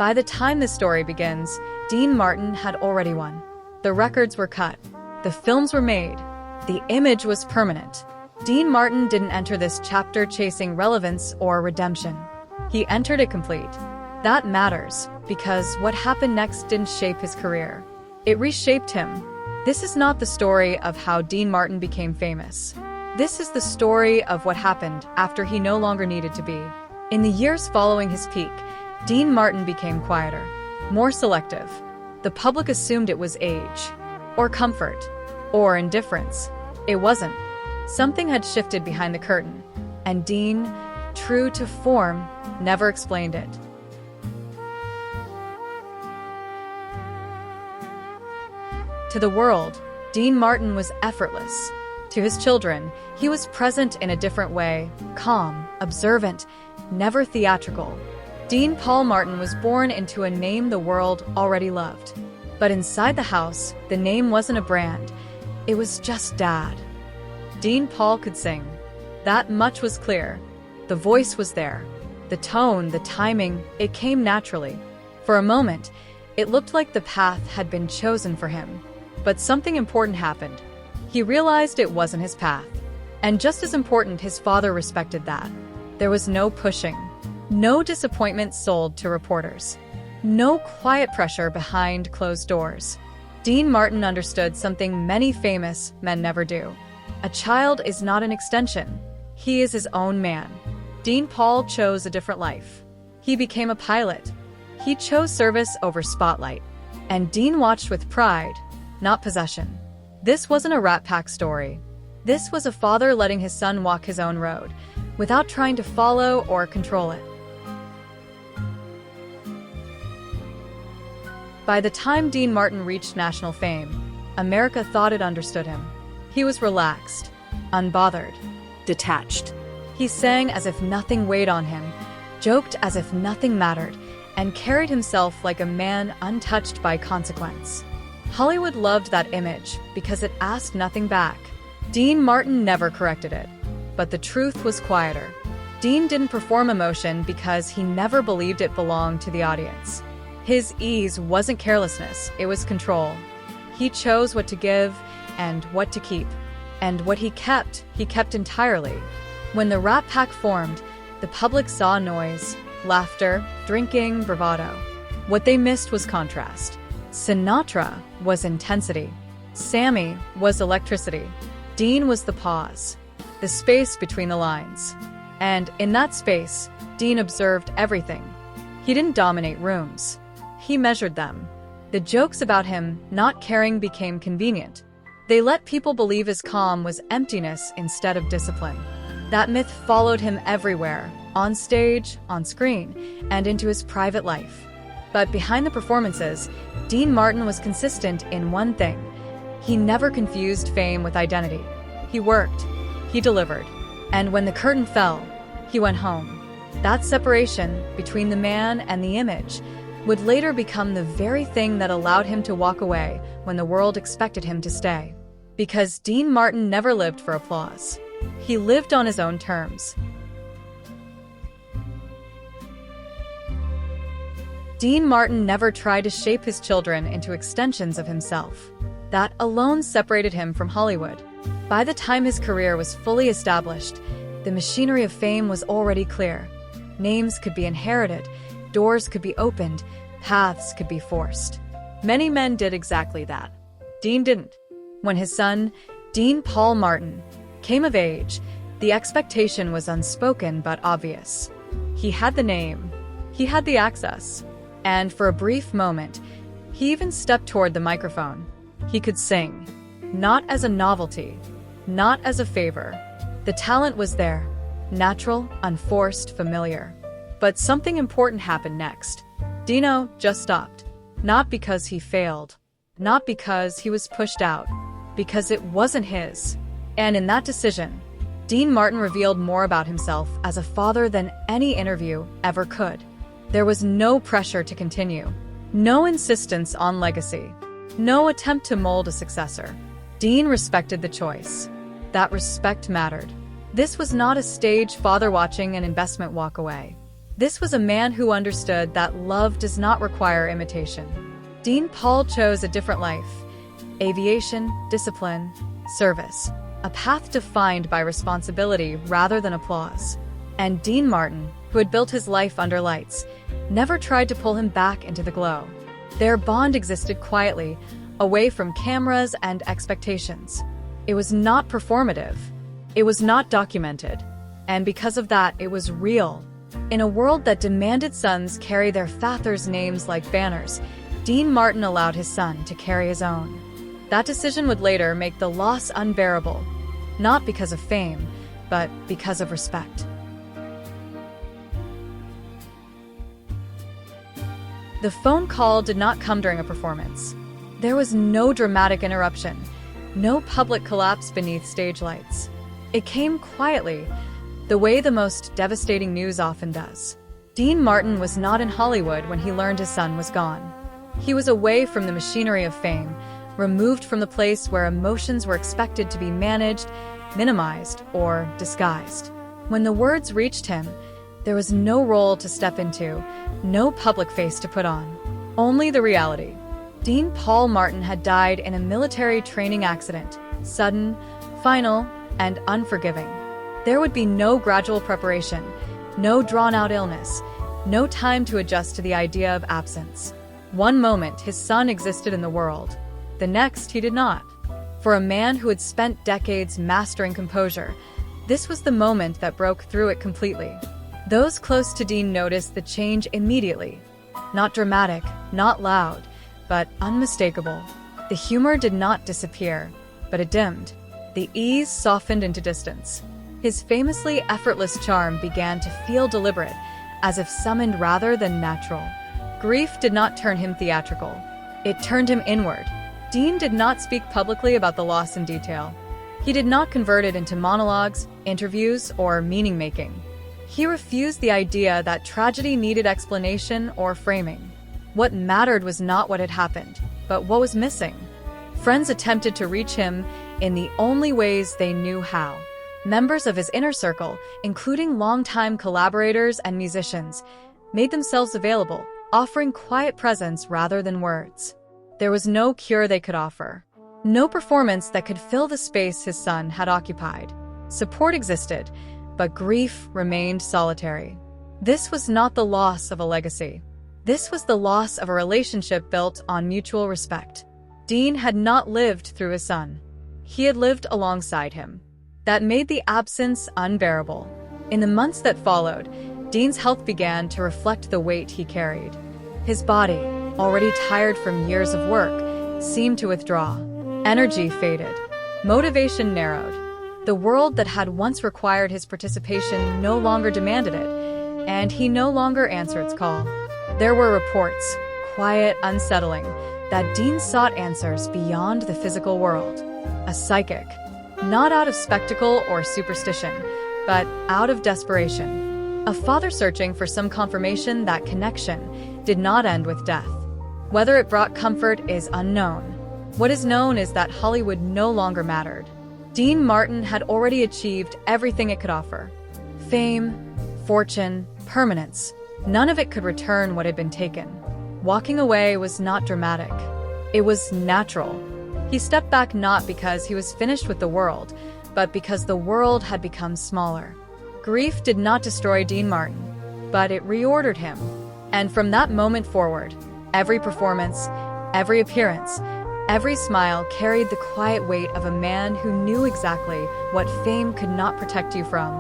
By the time the story begins, Dean Martin had already won. The records were cut. The films were made. The image was permanent. Dean Martin didn't enter this chapter chasing relevance or redemption. He entered it complete. That matters, because what happened next didn't shape his career. It reshaped him. This is not the story of how Dean Martin became famous. This is the story of what happened after he no longer needed to be. In the years following his peak, Dean Martin became quieter, more selective. The public assumed it was age, or comfort, or indifference. It wasn't. Something had shifted behind the curtain, and Dean, true to form, never explained it. To the world, Dean Martin was effortless. To his children, he was present in a different way, calm, observant, never theatrical. Dean Paul Martin was born into a name the world already loved. But inside the house, the name wasn't a brand. It was just Dad. Dean Paul could sing. That much was clear. The voice was there. The tone, the timing, it came naturally. For a moment, it looked like the path had been chosen for him. But something important happened. He realized it wasn't his path. And just as important, his father respected that. There was no pushing. No disappointment sold to reporters. No quiet pressure behind closed doors. Dean Martin understood something many famous men never do. A child is not an extension. He is his own man. Dean Paul chose a different life. He became a pilot. He chose service over spotlight. And Dean watched with pride, not possession. This wasn't a Rat Pack story. This was a father letting his son walk his own road, without trying to follow or control it. By the time Dean Martin reached national fame, America thought it understood him. He was relaxed, unbothered, detached. He sang as if nothing weighed on him, joked as if nothing mattered, and carried himself like a man untouched by consequence. Hollywood loved that image because it asked nothing back. Dean Martin never corrected it. But the truth was quieter. Dean didn't perform emotion because he never believed it belonged to the audience. His ease wasn't carelessness, it was control. He chose what to give and what to keep. And what he kept entirely. When the Rat Pack formed, the public saw noise, laughter, drinking, bravado. What they missed was contrast. Sinatra was intensity. Sammy was electricity. Dean was the pause, the space between the lines. And in that space, Dean observed everything. He didn't dominate rooms. He measured them. The jokes about him not caring became convenient. They let people believe his calm was emptiness instead of discipline. That myth followed him everywhere, on stage, on screen, and into his private life. But behind the performances, Dean Martin was consistent in one thing. He never confused fame with identity. He worked. He delivered. And when the curtain fell, he went home. That separation between the man and the image would later become the very thing that allowed him to walk away when the world expected him to stay. Because Dean Martin never lived for applause. He lived on his own terms. Dean Martin never tried to shape his children into extensions of himself. That alone separated him from Hollywood. By the time his career was fully established, the machinery of fame was already clear. Names could be inherited, doors could be opened, paths could be forced. Many men did exactly that. Dean didn't. When his son, Dean Paul Martin, came of age, the expectation was unspoken but obvious. He had the name. He had the access. And for a brief moment, he even stepped toward the microphone. He could sing. Not as a novelty. Not as a favor. The talent was there. Natural, unforced, familiar. But something important happened next. Dino just stopped. Not because he failed. Not because he was pushed out. Because it wasn't his. And in that decision, Dean Martin revealed more about himself as a father than any interview ever could. There was no pressure to continue. No insistence on legacy. No attempt to mold a successor. Dean respected the choice. That respect mattered. This was not a stage father watching an investment walk away. This was a man who understood that love does not require imitation. Dean Paul chose a different life: aviation, discipline, service, a path defined by responsibility rather than applause. And Dean Martin, who had built his life under lights, never tried to pull him back into the glow. Their bond existed quietly, away from cameras and expectations. It was not performative. It was not documented. And because of that, it was real. In a world that demanded sons carry their fathers' names like banners, Dean Martin allowed his son to carry his own. That decision would later make the loss unbearable, not because of fame, but because of respect. The phone call did not come during a performance. There was no dramatic interruption, no public collapse beneath stage lights. It came quietly, the way the most devastating news often does. Dean Martin was not in Hollywood when he learned his son was gone. He was away from the machinery of fame, removed from the place where emotions were expected to be managed, minimized, or disguised. When the words reached him, there was no role to step into, no public face to put on. Only the reality. Dean Paul Martin had died in a military training accident, sudden, final, and unforgiving. There would be no gradual preparation, no drawn-out illness, no time to adjust to the idea of absence. One moment, his son existed in the world. The next, he did not. For a man who had spent decades mastering composure, this was the moment that broke through it completely. Those close to Dean noticed the change immediately. Not dramatic, not loud, but unmistakable. The humor did not disappear, but it dimmed. The ease softened into distance. His famously effortless charm began to feel deliberate, as if summoned rather than natural. Grief did not turn him theatrical. It turned him inward. Dean did not speak publicly about the loss in detail. He did not convert it into monologues, interviews, or meaning-making. He refused the idea that tragedy needed explanation or framing. What mattered was not what had happened, but what was missing. Friends attempted to reach him in the only ways they knew how. Members of his inner circle, including longtime collaborators and musicians, made themselves available, offering quiet presence rather than words. There was no cure they could offer, no performance that could fill the space his son had occupied. Support existed, but grief remained solitary. This was not the loss of a legacy. This was the loss of a relationship built on mutual respect. Dean had not lived through his son. He had lived alongside him. That made the absence unbearable. In the months that followed, Dean's health began to reflect the weight he carried. His body, already tired from years of work, seemed to withdraw. Energy faded. Motivation narrowed. The world that had once required his participation no longer demanded it, and he no longer answered its call. There were reports, quiet, unsettling, that Dean sought answers beyond the physical world. A psychic, not out of spectacle or superstition, but out of desperation. A father searching for some confirmation that connection did not end with death. Whether it brought comfort is unknown. What is known is that Hollywood no longer mattered. Dean Martin had already achieved everything it could offer. Fame, fortune, permanence. None of it could return what had been taken. Walking away was not dramatic. It was natural. He stepped back not because he was finished with the world, but because the world had become smaller. Grief did not destroy Dean Martin, but it reordered him. And from that moment forward, every performance, every appearance, every smile carried the quiet weight of a man who knew exactly what fame could not protect you from.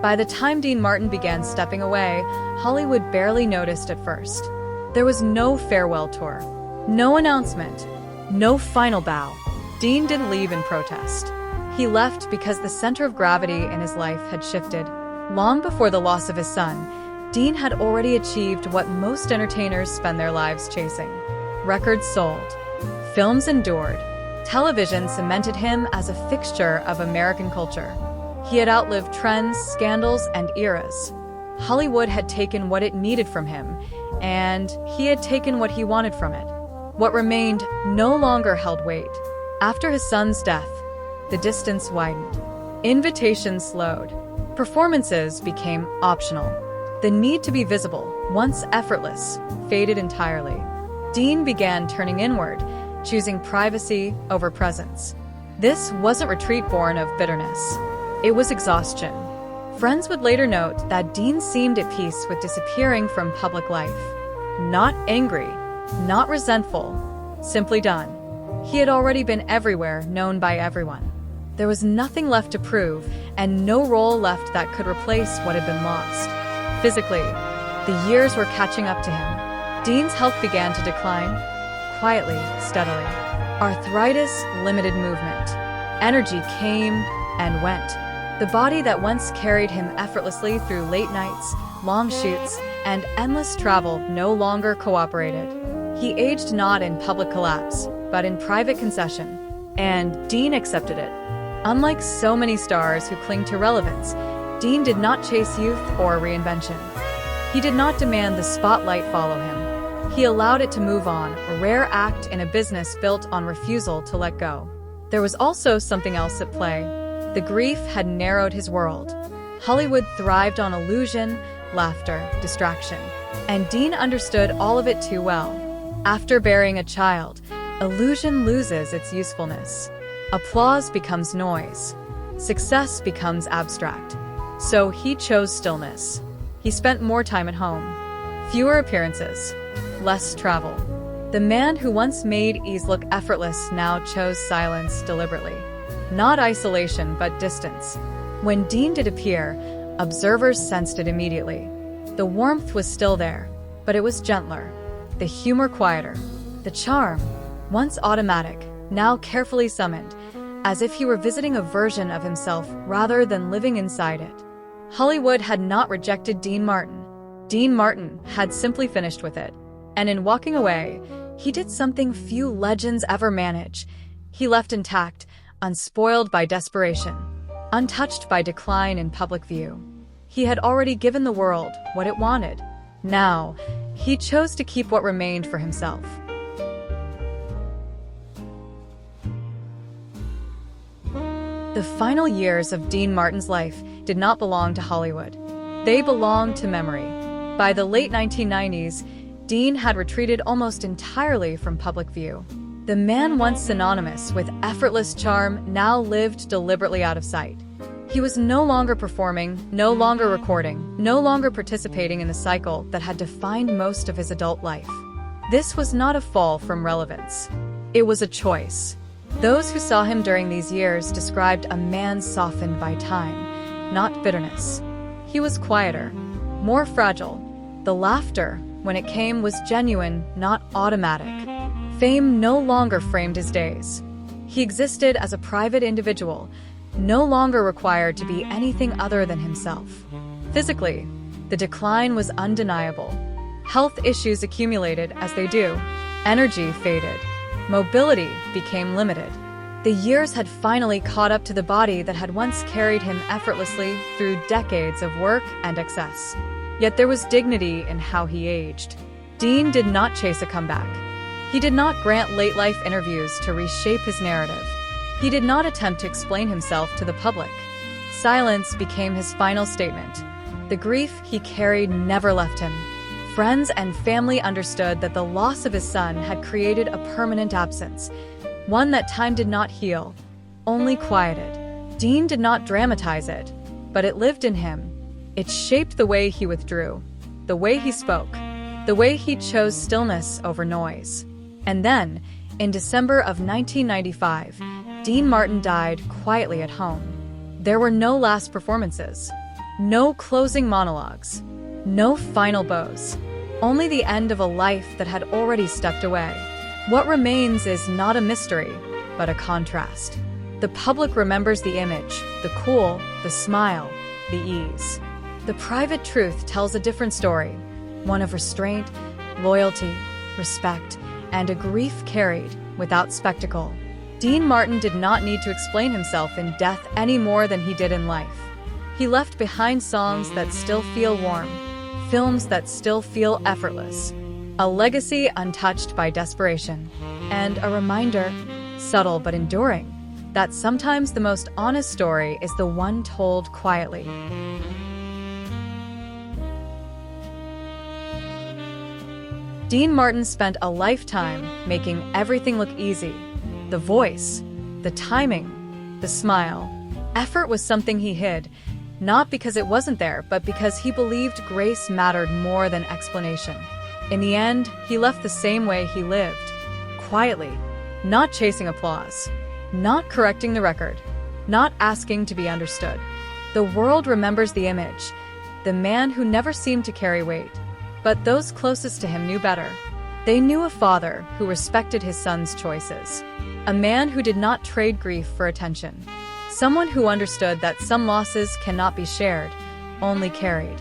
By the time Dean Martin began stepping away, Hollywood barely noticed at first. There was no farewell tour, no announcement, no final bow. Dean didn't leave in protest. He left because the center of gravity in his life had shifted. Long before the loss of his son, Dean had already achieved what most entertainers spend their lives chasing. Records sold, films endured, television cemented him as a fixture of American culture. He had outlived trends, scandals, and eras. Hollywood had taken what it needed from him, and he had taken what he wanted from it. What remained no longer held weight. After his son's death, the distance widened. Invitations slowed. Performances became optional. The need to be visible, once effortless, faded entirely. Dean began turning inward, choosing privacy over presence. This wasn't retreat born of bitterness. It was exhaustion. Friends would later note that Dean seemed at peace with disappearing from public life. Not angry, not resentful, simply done. He had already been everywhere, known by everyone. There was nothing left to prove, and no role left that could replace what had been lost. Physically, the years were catching up to him. Dean's health began to decline, quietly, steadily. Arthritis limited movement. Energy came and went. The body that once carried him effortlessly through late nights, long shoots, and endless travel no longer cooperated. He aged not in public collapse, but in private concession, and Dean accepted it. Unlike so many stars who cling to relevance, Dean did not chase youth or reinvention. He did not demand the spotlight follow him. He allowed it to move on, a rare act in a business built on refusal to let go. There was also something else at play. The grief had narrowed his world. Hollywood thrived on illusion, laughter, distraction, and Dean understood all of it too well. After burying a child, illusion loses its usefulness. Applause becomes noise. Success becomes abstract. So he chose stillness. He spent more time at home. Fewer appearances. Less travel. The man who once made ease look effortless now chose silence deliberately. Not isolation, but distance. When Dean did appear, observers sensed it immediately. The warmth was still there, but it was gentler. The humor quieter. The charm, once automatic, now carefully summoned, as if he were visiting a version of himself rather than living inside it. Hollywood had not rejected Dean Martin. Dean Martin had simply finished with it. And in walking away, he did something few legends ever manage. He left intact, unspoiled by desperation, untouched by decline in public view. He had already given the world what it wanted. Now, he chose to keep what remained for himself. The final years of Dean Martin's life did not belong to Hollywood. They belonged to memory. By the late 1990s, Dean had retreated almost entirely from public view. The man once synonymous with effortless charm now lived deliberately out of sight. He was no longer performing, no longer recording, no longer participating in the cycle that had defined most of his adult life. This was not a fall from relevance. It was a choice. Those who saw him during these years described a man softened by time, not bitterness. He was quieter, more fragile. The laughter, when it came, was genuine, not automatic. Fame no longer framed his days. He existed as a private individual, no longer required to be anything other than himself. Physically, the decline was undeniable. Health issues accumulated as they do. Energy faded. Mobility became limited. The years had finally caught up to the body that had once carried him effortlessly through decades of work and excess. Yet there was dignity in how he aged. Dean did not chase a comeback. He did not grant late-life interviews to reshape his narrative. He did not attempt to explain himself to the public. Silence became his final statement. The grief he carried never left him. Friends and family understood that the loss of his son had created a permanent absence, one that time did not heal, only quieted. Dean did not dramatize it, but it lived in him. It shaped the way he withdrew, the way he spoke, the way he chose stillness over noise. And then, in December of 1995, Dean Martin died quietly at home. There were no last performances, no closing monologues, no final bows, only the end of a life that had already stepped away. What remains is not a mystery, but a contrast. The public remembers the image, the cool, the smile, the ease. The private truth tells a different story, one of restraint, loyalty, respect, and a grief carried without spectacle. Dean Martin did not need to explain himself in death any more than he did in life. He left behind songs that still feel warm, films that still feel effortless, a legacy untouched by desperation, and a reminder, subtle but enduring, that sometimes the most honest story is the one told quietly. Dean Martin spent a lifetime making everything look easy. The voice, the timing, the smile. Effort was something he hid, not because it wasn't there, but because he believed grace mattered more than explanation. In the end, he left the same way he lived, quietly, not chasing applause, not correcting the record, not asking to be understood. The world remembers the image, the man who never seemed to carry weight. But those closest to him knew better. They knew a father who respected his son's choices, a man who did not trade grief for attention, someone who understood that some losses cannot be shared, only carried.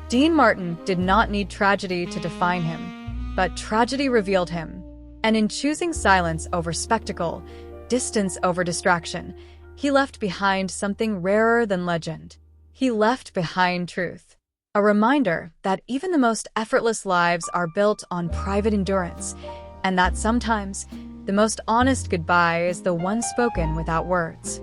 Dean Martin did not need tragedy to define him, but tragedy revealed him. And in choosing silence over spectacle, distance over distraction, he left behind something rarer than legend. He left behind truth. A reminder that even the most effortless lives are built on private endurance, and that sometimes the most honest goodbye is the one spoken without words.